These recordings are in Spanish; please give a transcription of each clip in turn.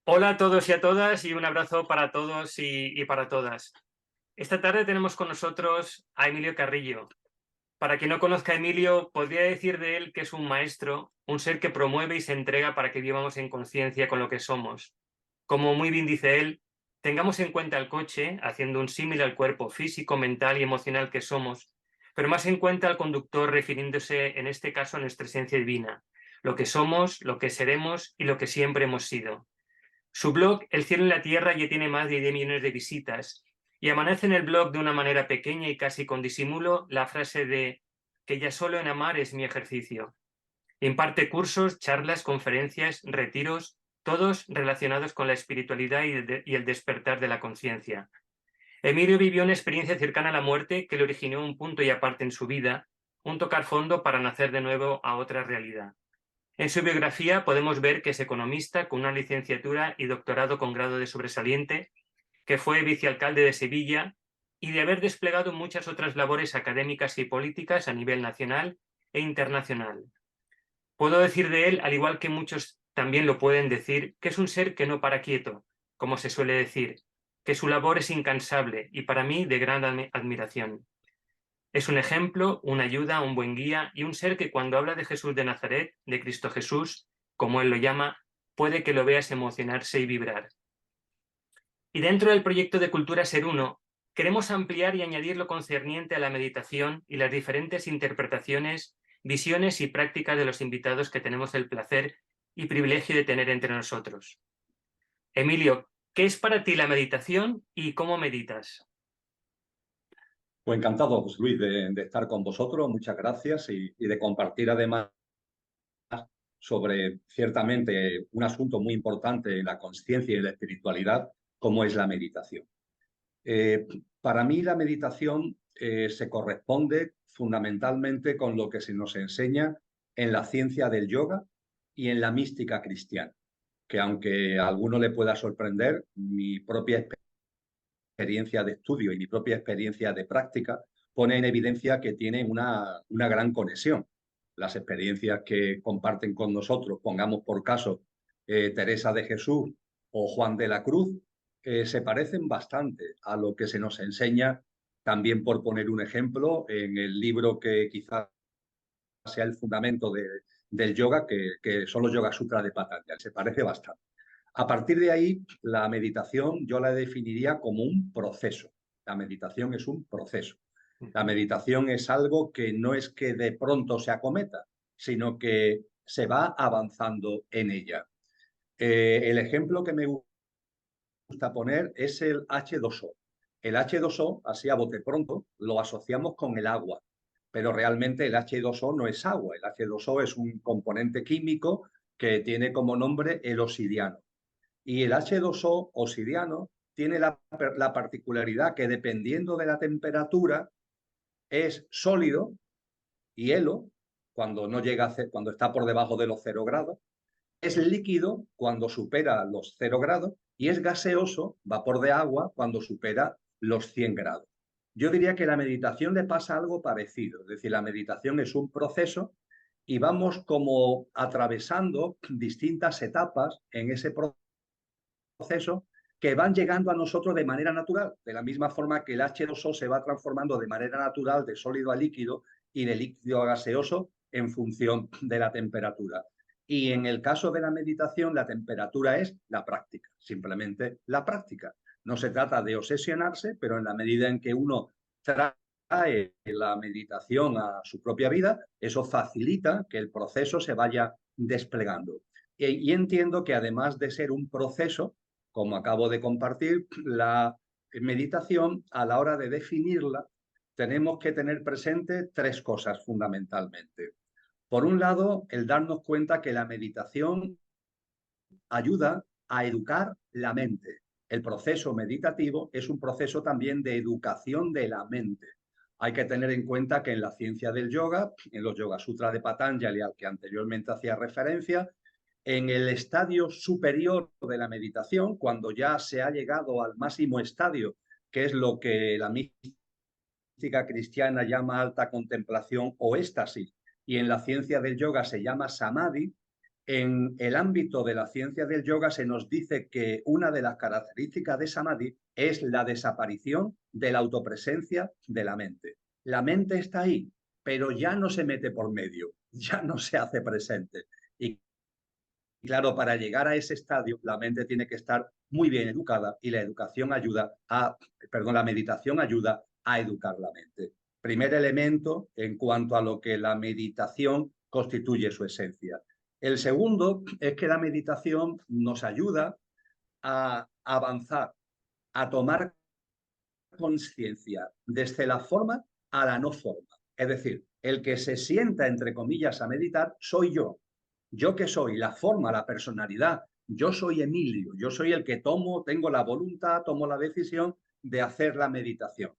Hola a todos y a todas y un abrazo para todos y para todas. Esta tarde tenemos con nosotros a Emilio Carrillo. Para quien no conozca a Emilio, podría decir de él que es un maestro, un ser que promueve y se entrega para que vivamos en conciencia con lo que somos. Como muy bien dice él, tengamos en cuenta el coche, haciendo un símil al cuerpo físico, mental y emocional que somos, pero más en cuenta al conductor refiriéndose en este caso a nuestra esencia divina, lo que somos, lo que seremos y lo que siempre hemos sido. Su blog El cielo y la tierra ya tiene más de 10 millones de visitas y amanece en el blog de una manera pequeña y casi con disimulo la frase de que ya solo en amar es mi ejercicio. Imparte cursos, charlas, conferencias, retiros, todos relacionados con la espiritualidad y el despertar de la conciencia. Emilio vivió una experiencia cercana a la muerte que le originó un punto y aparte en su vida, un tocar fondo para nacer de nuevo a otra realidad. En su biografía podemos ver que es economista con una licenciatura y doctorado con grado de sobresaliente, que fue vicealcalde de Sevilla y de haber desplegado muchas otras labores académicas y políticas a nivel nacional e internacional. Puedo decir de él, al igual que muchos también lo pueden decir, que es un ser que no para quieto, como se suele decir, que su labor es incansable y para mí de gran admiración. Es un ejemplo, una ayuda, un buen guía y un ser que cuando habla de Jesús de Nazaret, de Cristo Jesús, como él lo llama, puede que lo veas emocionarse y vibrar. Y dentro del proyecto de Cultura Ser Uno, queremos ampliar y añadir lo concerniente a la meditación y las diferentes interpretaciones, visiones y prácticas de los invitados que tenemos el placer y privilegio de tener entre nosotros. Emilio, ¿qué es para ti la meditación y cómo meditas? Pues encantado, José Luis, de estar con vosotros. Muchas gracias y de compartir además sobre ciertamente un asunto muy importante en la conciencia y la espiritualidad, como es la meditación. Eh, para mí la meditación se corresponde fundamentalmente con lo que se nos enseña en la ciencia del yoga y en la mística cristiana, que aunque a alguno le pueda sorprender, mi propia experiencia de estudio y mi propia experiencia de práctica pone en evidencia que tienen una gran conexión. Las experiencias que comparten con nosotros, pongamos por caso Teresa de Jesús o Juan de la Cruz, se parecen bastante a lo que se nos enseña, también por poner un ejemplo, en el libro que quizás sea el fundamento del yoga, que son los Yoga Sutras de Patanjali. Se parece bastante. A partir de ahí, la meditación yo la definiría como un proceso. La meditación es un proceso. La meditación es algo que no es que de pronto se acometa, sino que se va avanzando en ella. El ejemplo que me gusta poner es el H2O. El H2O, así a bote pronto, lo asociamos con el agua, pero realmente el H2O no es agua. El H2O es un componente químico que tiene como nombre el obsidiano. Y el H2O obsidiano tiene la particularidad que dependiendo de la temperatura es sólido, hielo, cuando, no llega a ser, cuando está por debajo de los 0 grados, es líquido cuando supera los 0 grados y es gaseoso, vapor de agua, cuando supera los 100 grados. Yo diría que a la meditación le pasa algo parecido, es decir, la meditación es un proceso y vamos como atravesando distintas etapas en ese proceso que van llegando a nosotros de manera natural, de la misma forma que el H2O se va transformando de manera natural de sólido a líquido y de líquido a gaseoso en función de la temperatura. Y en el caso de la meditación, la temperatura es la práctica, simplemente la práctica. No se trata de obsesionarse, pero en la medida en que uno trae la meditación a su propia vida, eso facilita que el proceso se vaya desplegando. Y entiendo que además de ser un proceso, como acabo de compartir, la meditación, a la hora de definirla, tenemos que tener presente tres cosas fundamentalmente. Por un lado, el darnos cuenta que la meditación ayuda a educar la mente. El proceso meditativo es un proceso también de educación de la mente. Hay que tener en cuenta que en la ciencia del yoga, en los Yoga Sutras de Patanjali, al que anteriormente hacía referencia, en el estadio superior de la meditación, cuando ya se ha llegado al máximo estadio, que es lo que la mística cristiana llama alta contemplación o éxtasis, y en la ciencia del yoga se llama samadhi, En el ámbito de la ciencia del yoga se nos dice que una de las características de Samadhi es la desaparición de la autopresencia de la mente. La mente está ahí, pero ya no se mete por medio, ya no se hace presente. Y claro, para llegar a ese estadio, la mente tiene que estar muy bien educada y la educación ayuda a, perdón, la meditación ayuda a educar la mente. Primer elemento en cuanto a lo que la meditación constituye su esencia. El segundo es que la meditación nos ayuda a avanzar, a tomar conciencia desde la forma a la no forma. Es decir, el que se sienta, entre comillas, a meditar soy yo. ¿Yo qué soy? La forma, la personalidad. Yo soy Emilio, yo soy el que tengo la voluntad, tomo la decisión de hacer la meditación.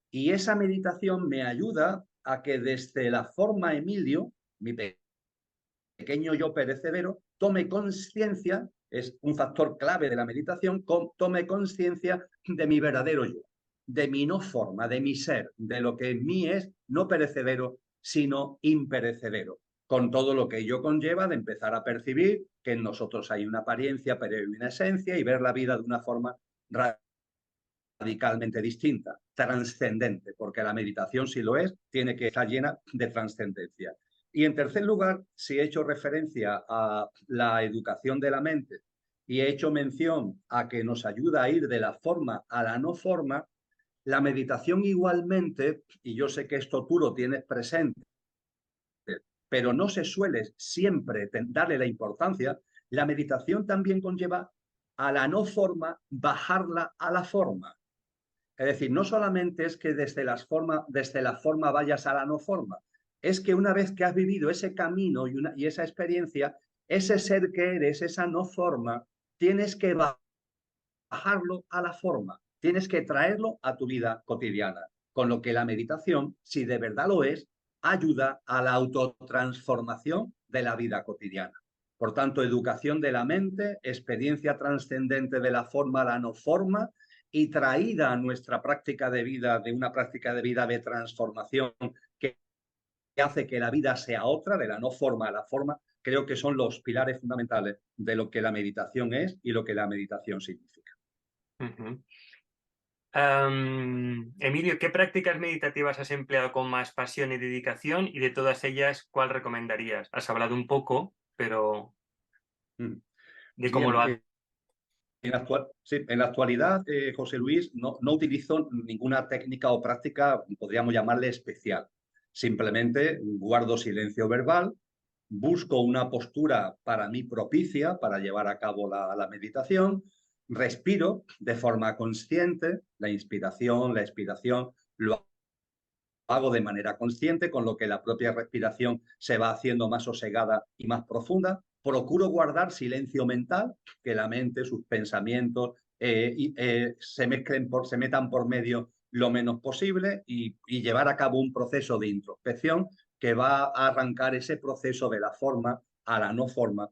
Y esa meditación me ayuda a que desde la forma Emilio, mi pequeño yo perecedero, tome conciencia, es un factor clave de la meditación, tome conciencia de mi verdadero yo, de mi no forma, de mi ser, de lo que en mí es no perecedero, sino imperecedero, con todo lo que ello conlleva de empezar a percibir que en nosotros hay una apariencia, pero hay una esencia y ver la vida de una forma radicalmente distinta, trascendente, porque la meditación, si lo es, tiene que estar llena de trascendencia. Y en tercer lugar, si he hecho referencia a la educación de la mente y he hecho mención a que nos ayuda a ir de la forma a la no forma, la meditación igualmente, y yo sé que esto tú lo tienes presente, pero no se suele siempre darle la importancia, la meditación también conlleva a la no forma bajarla a la forma. Es decir, no solamente es que desde la forma vayas a la no forma, es que una vez que has vivido ese camino y esa experiencia, ese ser que eres, esa no forma, tienes que bajarlo a la forma, tienes que traerlo a tu vida cotidiana. Con lo que la meditación, si de verdad lo es, ayuda a la autotransformación de la vida cotidiana. Por tanto, educación de la mente, experiencia trascendente de la forma a la no forma y traída a nuestra práctica de vida, de una práctica de vida de transformación que hace que la vida sea otra, de la no forma a la forma, creo que son los pilares fundamentales de lo que la meditación es y lo que la meditación significa. Ujú. Emilio, ¿qué prácticas meditativas has empleado con más pasión y dedicación? Y de todas ellas, ¿cuál recomendarías? Has hablado un poco, pero de cómo Bien, lo haces. en la actualidad, José Luis, no utilizo ninguna técnica o práctica, podríamos llamarle especial. Simplemente guardo silencio verbal, busco una postura para mí propicia para llevar a cabo la meditación, respiro de forma consciente, la inspiración, la expiración, lo hago de manera consciente, con lo que la propia respiración se va haciendo más sosegada y más profunda. Procuro guardar silencio mental, que la mente, sus pensamientos se metan por medio lo menos posible y llevar a cabo un proceso de introspección que va a arrancar ese proceso de la forma a la no forma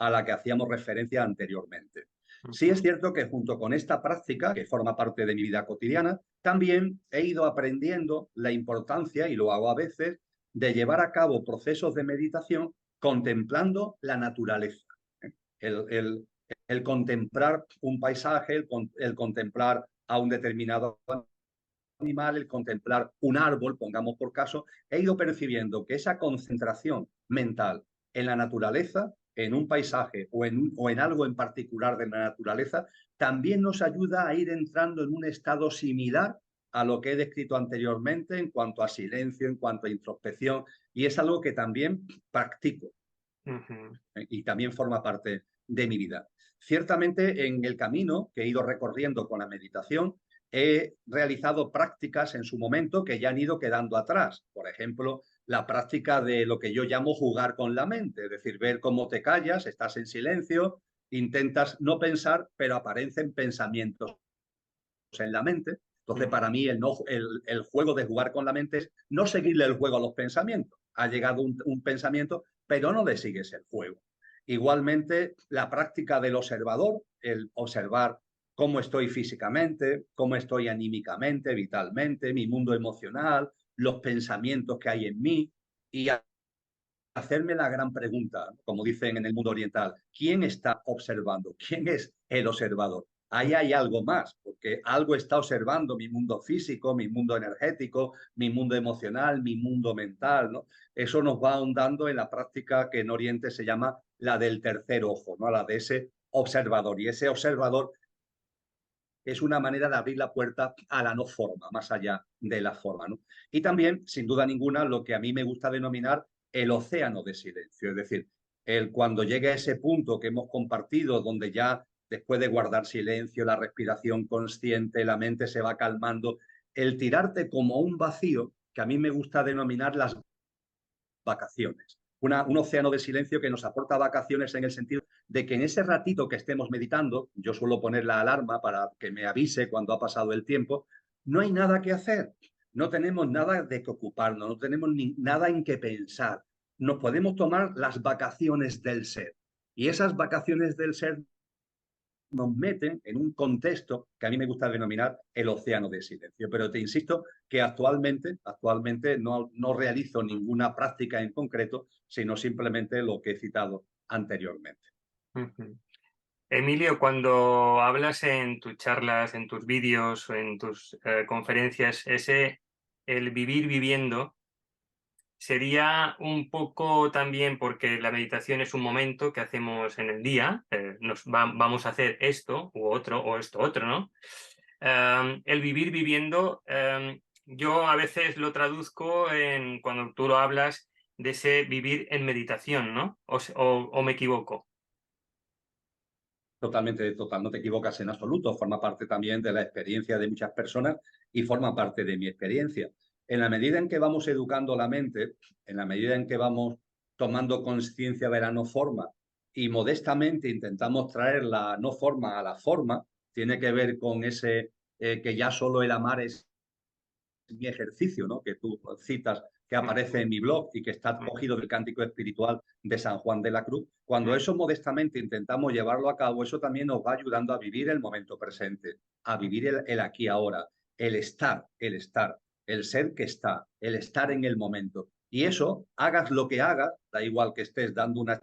a la que hacíamos referencia anteriormente. Sí es cierto que junto con esta práctica, que forma parte de mi vida cotidiana, también he ido aprendiendo la importancia, y lo hago a veces, de llevar a cabo procesos de meditación contemplando la naturaleza. El, el, el contemplar un paisaje, el contemplar a un determinado animal, el contemplar un árbol, pongamos por caso, he ido percibiendo que esa concentración mental en la naturaleza, en un paisaje o en algo en particular de la naturaleza, también nos ayuda a ir entrando en un estado similar a lo que he descrito anteriormente en cuanto a silencio, en cuanto a introspección, y es algo que también practico y también forma parte de mi vida. Ciertamente, en el camino que he ido recorriendo con la meditación, he realizado prácticas en su momento que ya han ido quedando atrás. Por ejemplo, la práctica de lo que yo llamo jugar con la mente, es decir, ver cómo te callas, estás en silencio, intentas no pensar, pero aparecen pensamientos en la mente. Entonces, para mí, el juego de jugar con la mente es no seguirle el juego a los pensamientos. Ha llegado un pensamiento, pero no le sigues el juego. Igualmente, la práctica del observador, el observar cómo estoy físicamente, cómo estoy anímicamente, vitalmente, mi mundo emocional, los pensamientos que hay en mí, y hacerme la gran pregunta, como dicen en el mundo oriental, ¿quién está observando? ¿Quién es el observador? Ahí hay algo más, porque algo está observando mi mundo físico, mi mundo energético, mi mundo emocional, mi mundo mental, ¿no? Eso nos va ahondando en la práctica que en Oriente se llama la del tercer ojo, ¿no? La de ese observador. Y ese observador es una manera de abrir la puerta a la no forma, más allá de la forma, ¿no? Y también, sin duda ninguna, lo que a mí me gusta denominar el océano de silencio, es decir, cuando llegue a ese punto que hemos compartido, donde ya después de guardar silencio, la respiración consciente, la mente se va calmando, el tirarte como un vacío, que a mí me gusta denominar las vacaciones. Un océano de silencio que nos aporta vacaciones en el sentido de que en ese ratito que estemos meditando, yo suelo poner la alarma para que me avise cuando ha pasado el tiempo, no hay nada que hacer, no tenemos nada de que ocuparnos, no tenemos nada en que pensar. Nos podemos tomar las vacaciones del ser. Y esas vacaciones del ser nos meten en un contexto que a mí me gusta denominar el océano de silencio. Pero te insisto que actualmente no realizo ninguna práctica en concreto, sino simplemente lo que he citado anteriormente. Ujú. Emilio, cuando hablas en tus charlas, en tus vídeos o en tus conferencias, el vivir viviendo, sería un poco también porque la meditación es un momento que hacemos en el día, vamos a hacer esto u otro o esto otro, ¿no? El vivir viviendo, yo a veces lo traduzco cuando tú lo hablas de ese vivir en meditación, ¿no? O me equivoco. Total, no te equivocas en absoluto. Forma parte también de la experiencia de muchas personas y forma parte de mi experiencia. En la medida en que vamos educando la mente, en la medida en que vamos tomando conciencia de la no forma y modestamente intentamos traer la no forma a la forma, tiene que ver con ese que ya solo el amar es mi ejercicio, ¿no? Que tú citas, que aparece en mi blog y que está cogido del cántico espiritual de San Juan de la Cruz. Cuando eso modestamente intentamos llevarlo a cabo, eso también nos va ayudando a vivir el momento presente, a vivir el aquí ahora, el ser que está, el estar en el momento. Y eso, hagas lo que hagas, da igual que estés dando una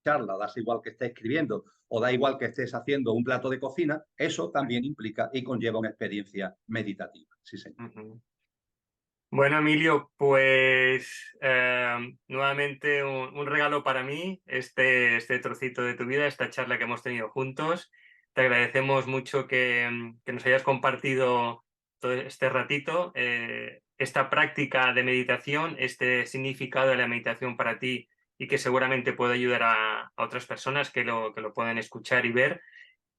charla, da igual que estés escribiendo o da igual que estés haciendo un plato de cocina, eso también implica y conlleva una experiencia meditativa. Sí, señor. Ujú. Bueno, Emilio, pues nuevamente un regalo para mí, este trocito de tu vida, esta charla que hemos tenido juntos. Te agradecemos mucho que nos hayas compartido todo este ratito, esta práctica de meditación, este significado de la meditación para ti y que seguramente puede ayudar a otras personas que lo pueden escuchar y ver.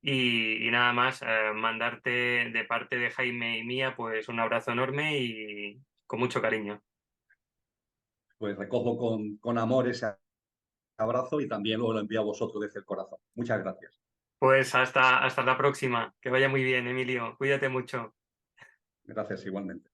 Y nada más, mandarte de parte de Jaime y mía, pues un abrazo enorme y con mucho cariño. Pues recojo con amor ese abrazo y también lo envío a vosotros desde el corazón. Muchas gracias. Pues hasta la próxima. Que vaya muy bien, Emilio. Cuídate mucho. Gracias igualmente.